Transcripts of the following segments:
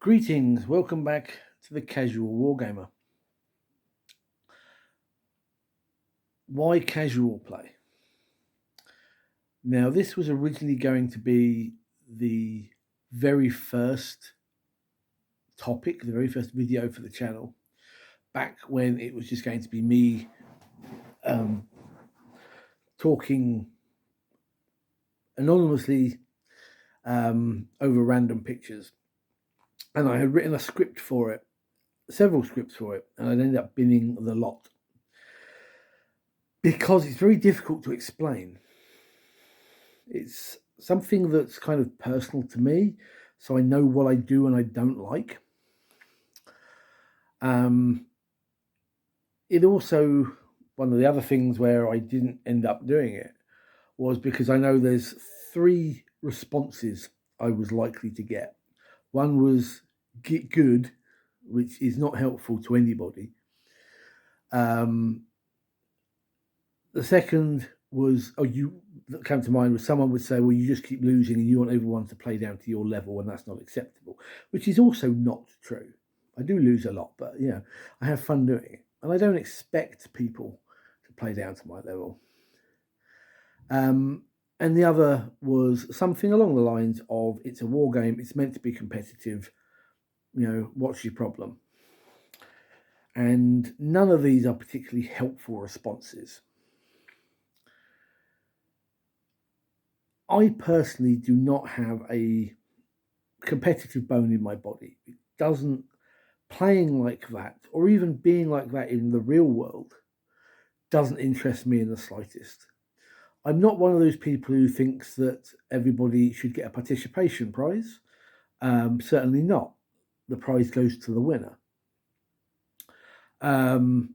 Greetings, welcome back to the Casual Wargamer. Why casual play? Now, this was originally going to be the very first topic, the very first video for the channel, back when it was just going to be me talking anonymously over random pictures. And I had written a script for it, several scripts for it, and I'd ended up binning the lot because it's very difficult to explain. It's something that's kind of personal to me, so I know what I do and I don't like. It also, one of the other things where I didn't end up doing it was because I know there's three responses I was likely to get. One was get good, which is not helpful to anybody. The second was, that came to mind was someone would say, well, you just keep losing and you want everyone to play down to your level, and that's not acceptable, which is also not true. I do lose a lot, but I have fun doing it, and I don't expect people to play down to my level. And the other was something along the lines of, it's a war game, it's meant to be competitive, what's your problem? And none of these are particularly helpful responses. I personally do not have a competitive bone in my body. It doesn't, playing like that, or even being like that in the real world, doesn't interest me in the slightest. I'm not one of those people who thinks that everybody should get a participation prize. Certainly not. The prize goes to the winner. But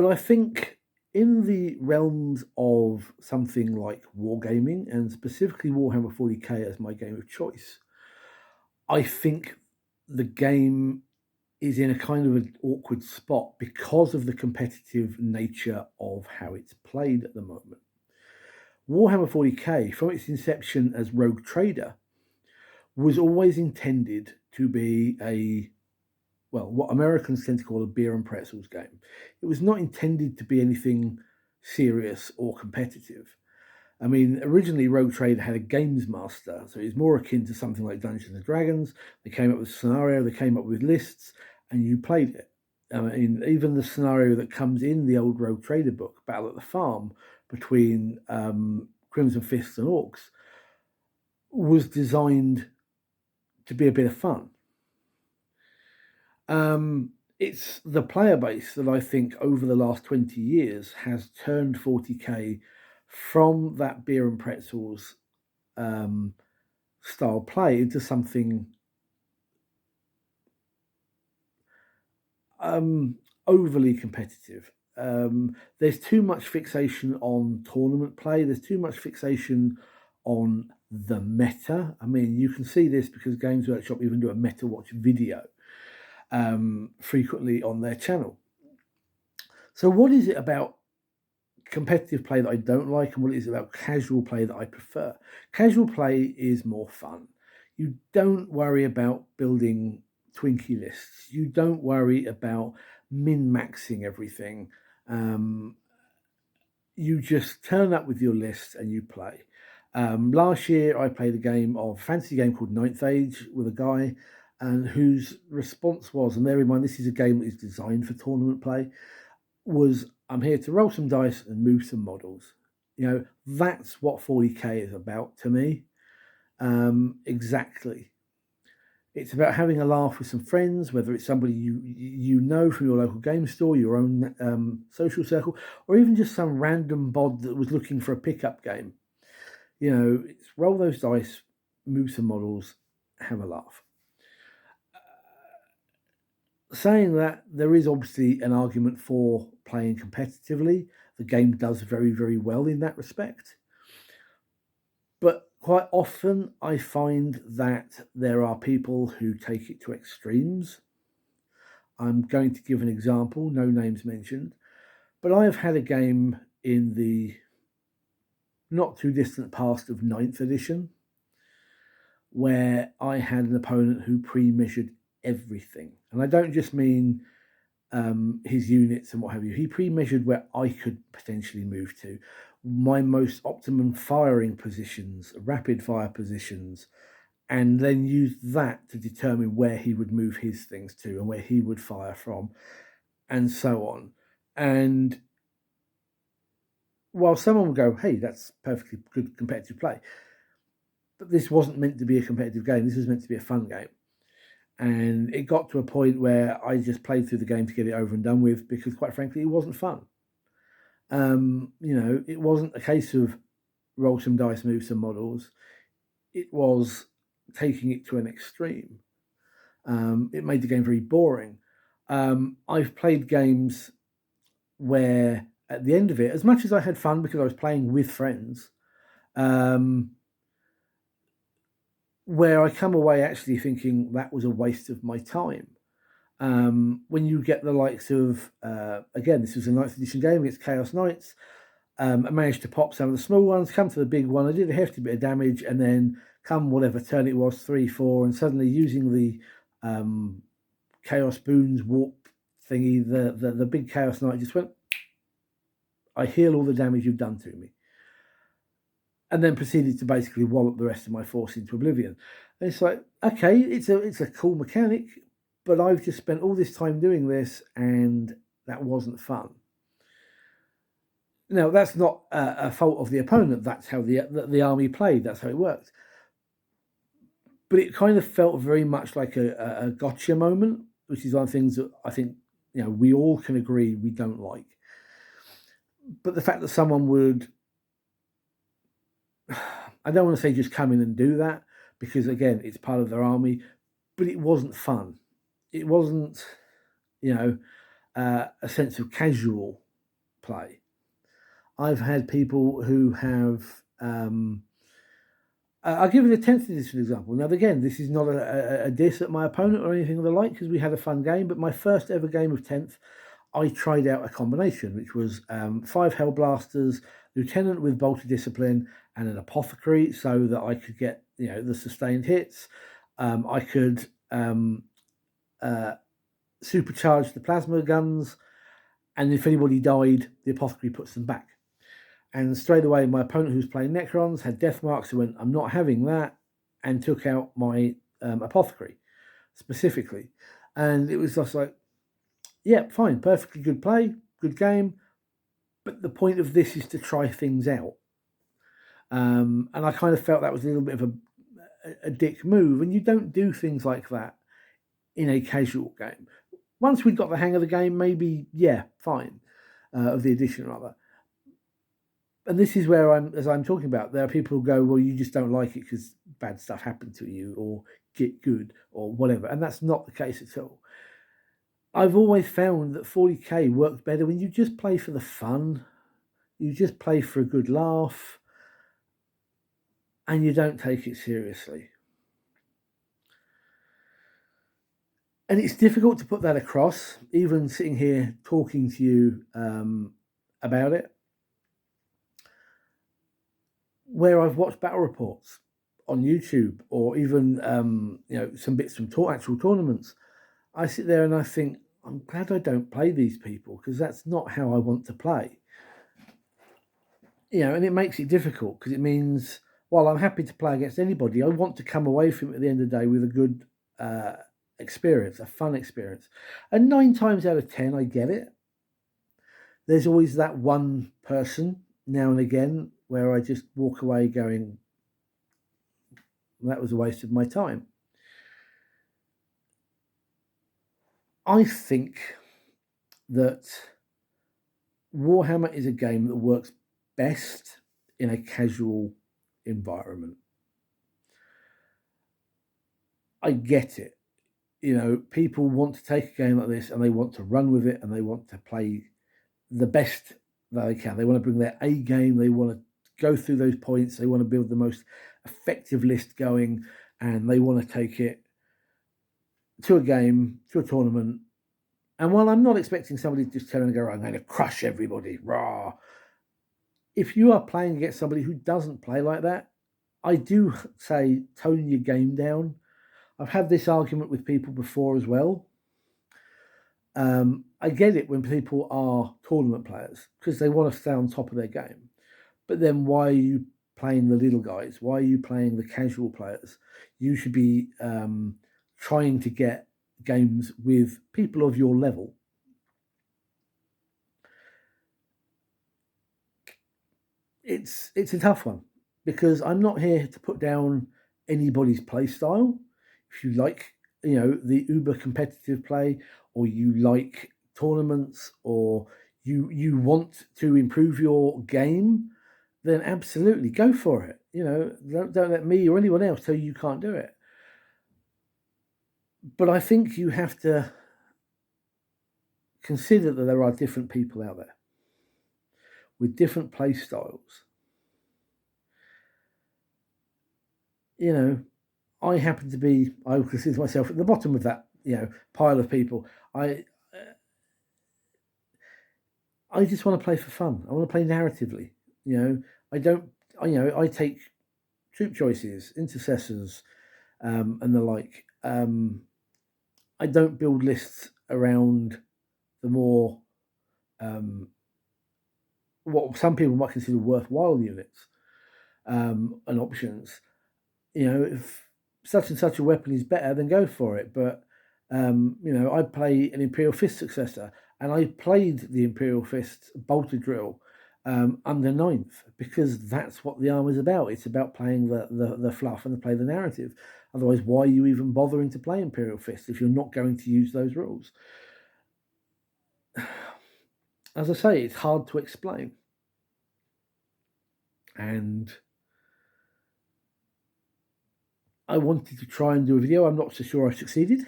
I think in the realms of something like wargaming, and specifically Warhammer 40k as my game of choice, I think the game is in a kind of an awkward spot because of the competitive nature of how it's played at the moment. Warhammer 40k, from its inception as Rogue Trader, was always intended to be what Americans tend to call a beer and pretzels game. It was not intended to be anything serious or competitive. I mean, originally Rogue Trader had a games master, so it's more akin to something like Dungeons and Dragons. They came up with a scenario, they came up with lists, and you played it. I mean, even the scenario that comes in the old Rogue Trader book, Battle at the Farm, between Crimson Fists and Orcs, was designed to be a bit of fun. It's the player base that I think over the last 20 years has turned 40k from that beer and pretzels style play into something overly competitive. There's too much fixation on tournament play. There's too much fixation on the meta. I mean, you can see this because Games Workshop even do a meta watch video frequently on their channel. So what is it about competitive play that I don't like, and what is it about casual play that I prefer? Casual play is more fun. You don't worry about building Twinkie lists. You don't worry about min-maxing everything. You just turn up with your list and you play. Last year, I played a fantasy game called Ninth Age with a guy, and whose response was, and bear in mind, this is a game that is designed for tournament play, was, I'm here to roll some dice and move some models. That's what 40k is about to me. Exactly. It's about having a laugh with some friends, whether it's somebody you know from your local game store, your own social circle, or even just some random bod that was looking for a pickup game. It's roll those dice, move some models, have a laugh. Saying that, there is obviously an argument for playing competitively. The game does very, very well in that respect. But quite often I find that there are people who take it to extremes. I'm going to give an example, no names mentioned, but I have had a game in the not too distant past of 9th edition where I had an opponent who pre-measured everything. And I don't just mean his units and what have you. He pre-measured where I could potentially move to, my most optimum firing positions, rapid fire positions, and then used that to determine where he would move his things to and where he would fire from, and so on. And while someone would go, hey, that's perfectly good competitive play, but this wasn't meant to be a competitive game. This was meant to be a fun game. And it got to a point where I just played through the game to get it over and done with because, quite frankly, it wasn't fun. It wasn't a case of roll some dice, move some models. It was taking it to an extreme. It made the game very boring. I've played games where at the end of it, as much as I had fun because I was playing with friends, where I come away actually thinking that was a waste of my time. When you get the likes of, again, this was a 9th edition game against Chaos Knights. I managed to pop some of the small ones, come to the big one. I did a hefty bit of damage, and then come whatever turn it was, 3, 4, and suddenly using the Chaos Boons warp thingy, the big Chaos Knight just went, I heal all the damage you've done to me. And then proceeded to basically wallop the rest of my force into oblivion. And it's like, okay, it's a cool mechanic, but I've just spent all this time doing this, and that wasn't fun. Now, that's not a fault of the opponent. That's how the army played. That's how it worked. But it kind of felt very much like a gotcha moment, which is one of the things that I think we all can agree we don't like. But the fact that someone would, I don't want to say just come in and do that, because again, it's part of their army, but it wasn't fun. It wasn't, a sense of casual play. I've had people who have, I'll give you the 10th edition example. Now, again, this is not a diss at my opponent or anything of the like, because we had a fun game, but my first ever game of 10th, I tried out a combination, which was 5 Hellblasters, Lieutenant with Bolter Discipline, and an Apothecary, so that I could get the sustained hits. I could supercharge the plasma guns, and if anybody died, the Apothecary puts them back. And straight away, my opponent who was playing Necrons had death marks, who went, I'm not having that, and took out my Apothecary specifically. And it was just like, yeah, fine, perfectly good play, good game. But the point of this is to try things out. And I kind of felt that was a little bit of a dick move. And you don't do things like that in a casual game. Once we'd got the hang of the game, maybe, yeah, fine, of the edition rather. And this is where as I'm talking about, there are people who go, well, you just don't like it because bad stuff happened to you, or get good, or whatever. And that's not the case at all. I've always found that 40k works better when you just play for the fun, you just play for a good laugh, and you don't take it seriously. And it's difficult to put that across, even sitting here talking to you about it, where I've watched battle reports on YouTube, or even some bits from actual tournaments. I sit there and I think, I'm glad I don't play these people, because that's not how I want to play. And it makes it difficult, because it means, while I'm happy to play against anybody, I want to come away from it at the end of the day with a good experience, a fun experience. And 9 times out of 10, I get it. There's always that one person now and again where I just walk away going, that was a waste of my time. I think that Warhammer is a game that works best in a casual environment. I get it. People want to take a game like this and they want to run with it and they want to play the best that they can. They want to bring their A game. They want to go through those points. They want to build the most effective list going, and they want to take it to a game, to a tournament. And while I'm not expecting somebody to just turn and go, I'm going to crush everybody, rah. If you are playing against somebody who doesn't play like that, I do say tone your game down. I've had this argument with people before as well. I get it when people are tournament players because they want to stay on top of their game. But then why are you playing the little guys? Why are you playing the casual players? You should be trying to get games with people of your level. It's a tough one because I'm not here to put down anybody's play style. If you like, the uber competitive play, or you like tournaments, or you want to improve your game, then absolutely go for it. Don't let me or anyone else tell you can't do it. But I think you have to consider that there are different people out there with different play styles. I happen to be, I would consider myself at the bottom of that, pile of people. I just want to play for fun. I want to play narratively. I don't. I take troop choices, intercessors, and the like. I don't build lists around the more what some people might consider worthwhile units and options. If such and such a weapon is better, then go for it. But I play an Imperial Fist successor, and I played the Imperial Fist bolter drill under ninth because that's what the armor's about. It's about playing the fluff and play the narrative. Otherwise, why are you even bothering to play Imperial Fist if you're not going to use those rules? As I say, it's hard to explain. And I wanted to try and do a video. I'm not so sure I succeeded.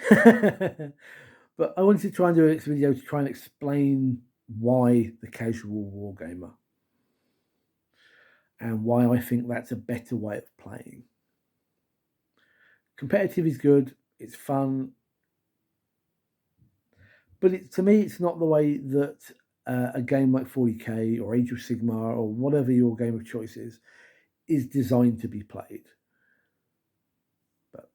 But I wanted to try and do a video to try and explain why the casual wargamer and why I think that's a better way of playing. Competitive is good, it's fun, but to me, it's not the way that a game like 40k or Age of Sigmar or whatever your game of choice is designed to be played. But,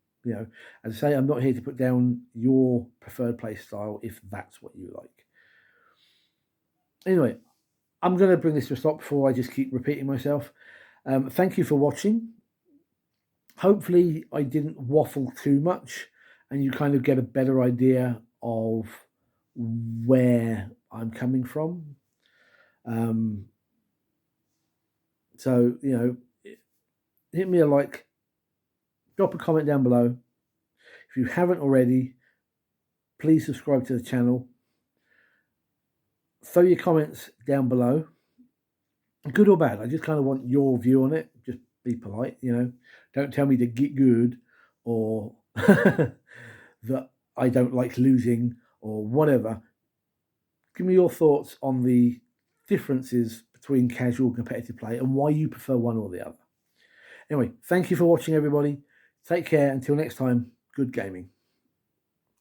as I say, I'm not here to put down your preferred play style if that's what you like. Anyway, I'm going to bring this to a stop before I just keep repeating myself. Thank you for watching. Hopefully, I didn't waffle too much and you kind of get a better idea of where I'm coming from. So, hit me a like, drop a comment down below. If you haven't already, please subscribe to the channel. Throw your comments down below, good or bad. I just kind of want your view on it. Just be polite, Don't tell me to get good or that I don't like losing or whatever. Give me your thoughts on the differences between casual and competitive play and why you prefer one or the other. Anyway, thank you for watching, everybody. Take care. Until next time, good gaming.